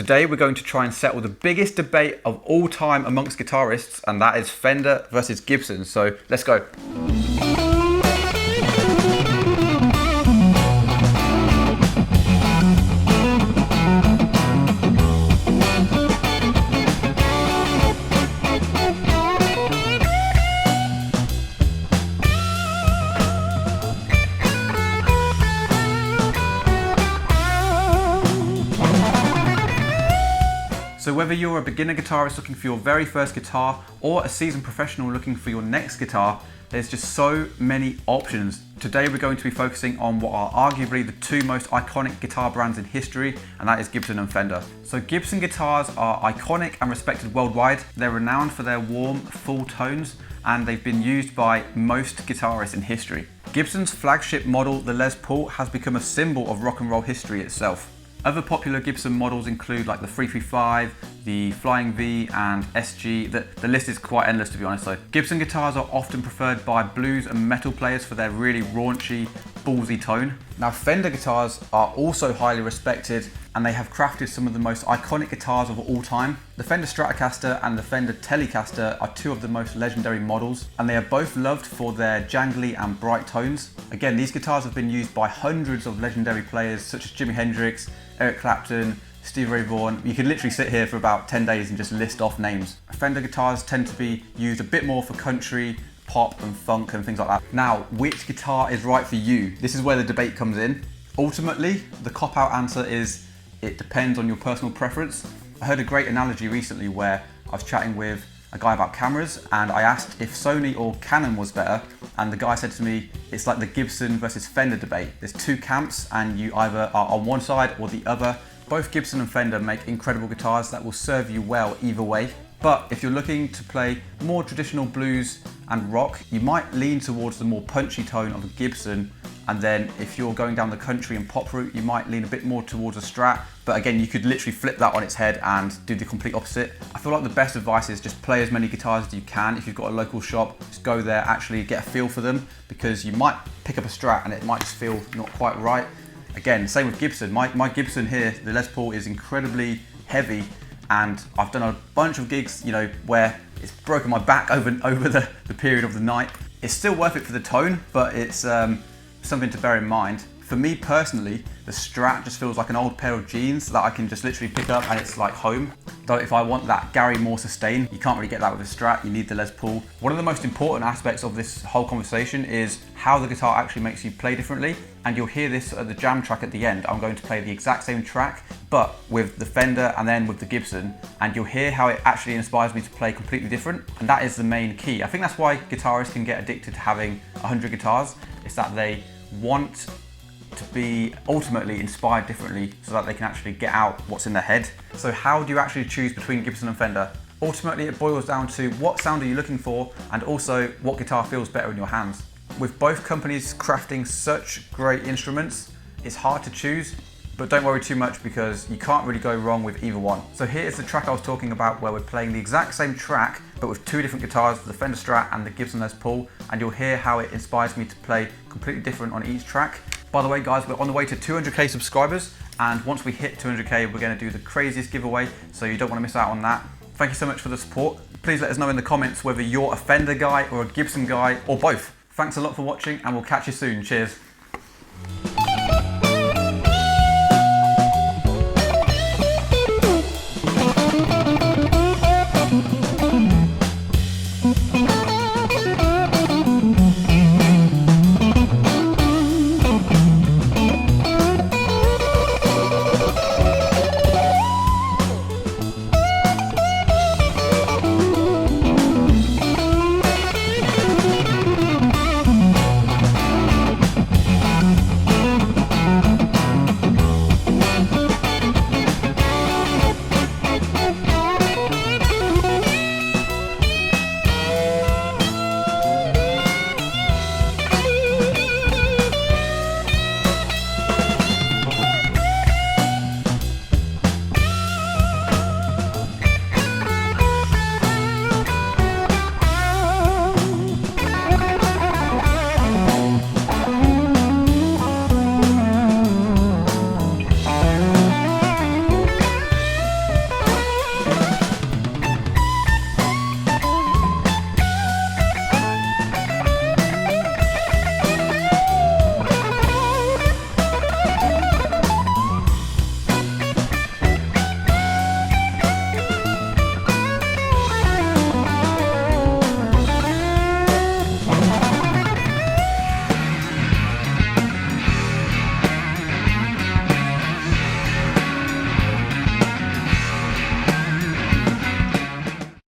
Today we're going to try and settle the biggest debate of all time amongst guitarists, and that is Fender versus Gibson. So let's go. So whether you're a beginner guitarist looking for your very first guitar or a seasoned professional looking for your next guitar, there's just so many options. Today we're going to be focusing on what are arguably the two most iconic guitar brands in history, and that is Gibson and Fender. So Gibson guitars are iconic and respected worldwide. They're renowned for their warm, full tones, and they've been used by most guitarists in history. Gibson's flagship model, the Les Paul, has become a symbol of rock and roll history itself. Other popular Gibson models include like the 335, the Flying V and SG. The list is quite endless, to be honest. So Gibson guitars are often preferred by blues and metal players for their really raunchy, ballsy tone. Now Fender guitars are also highly respected, and they have crafted some of the most iconic guitars of all time. The Fender Stratocaster and the Fender Telecaster are two of the most legendary models, and they are both loved for their jangly and bright tones. Again, these guitars have been used by hundreds of legendary players such as Jimi Hendrix, Eric Clapton, Stevie Ray Vaughan. You could literally sit here for about 10 days and just list off names. Fender guitars tend to be used a bit more for country, pop and funk and things like that. Now, which guitar is right for you? This is where the debate comes in. Ultimately, the cop-out answer is it depends on your personal preference. I heard a great analogy recently where I was chatting with a guy about cameras, and I asked if Sony or Canon was better, and the guy said to me, it's like the Gibson versus Fender debate. There's two camps and you either are on one side or the other. Both Gibson and Fender make incredible guitars that will serve you well either way. But if you're looking to play more traditional blues and rock, you might lean towards the more punchy tone of a Gibson. And then if you're going down the country and pop route, you might lean a bit more towards a Strat. But again, you could literally flip that on its head and do the complete opposite. I feel like the best advice is just play as many guitars as you can. If you've got a local shop, just go there, actually get a feel for them, because you might pick up a Strat and it might just feel not quite right. Again, same with Gibson. My Gibson here, the Les Paul, is incredibly heavy, and I've done a bunch of gigs, you know, where it's broken my back over the period of the night. It's still worth it for the tone, but it's something to bear in mind. For me personally, the Strat just feels like an old pair of jeans that I can just literally pick up and it's like home. Though if I want that Gary Moore sustain, you can't really get that with a Strat, you need the Les Paul. One of the most important aspects of this whole conversation is how the guitar actually makes you play differently, and you'll hear this at the jam track at the end. I'm going to play the exact same track, but with the Fender and then with the Gibson, and you'll hear how it actually inspires me to play completely different, and that is the main key. I think that's why guitarists can get addicted to having 100 guitars. It's that they want to be ultimately inspired differently so that they can actually get out what's in their head. So how do you actually choose between Gibson and Fender? Ultimately, it boils down to what sound are you looking for, and also what guitar feels better in your hands. With both companies crafting such great instruments, it's hard to choose, but don't worry too much because you can't really go wrong with either one. So here's the track I was talking about where we're playing the exact same track, but with two different guitars, the Fender Strat and the Gibson Les Paul, and you'll hear how it inspires me to play completely different on each track. By the way, guys, we're on the way to 200k subscribers, and once we hit 200k, we're going to do the craziest giveaway, so you don't want to miss out on that. Thank you so much for the support. Please let us know in the comments whether you're a Fender guy or a Gibson guy or both. Thanks a lot for watching, and we'll catch you soon. Cheers.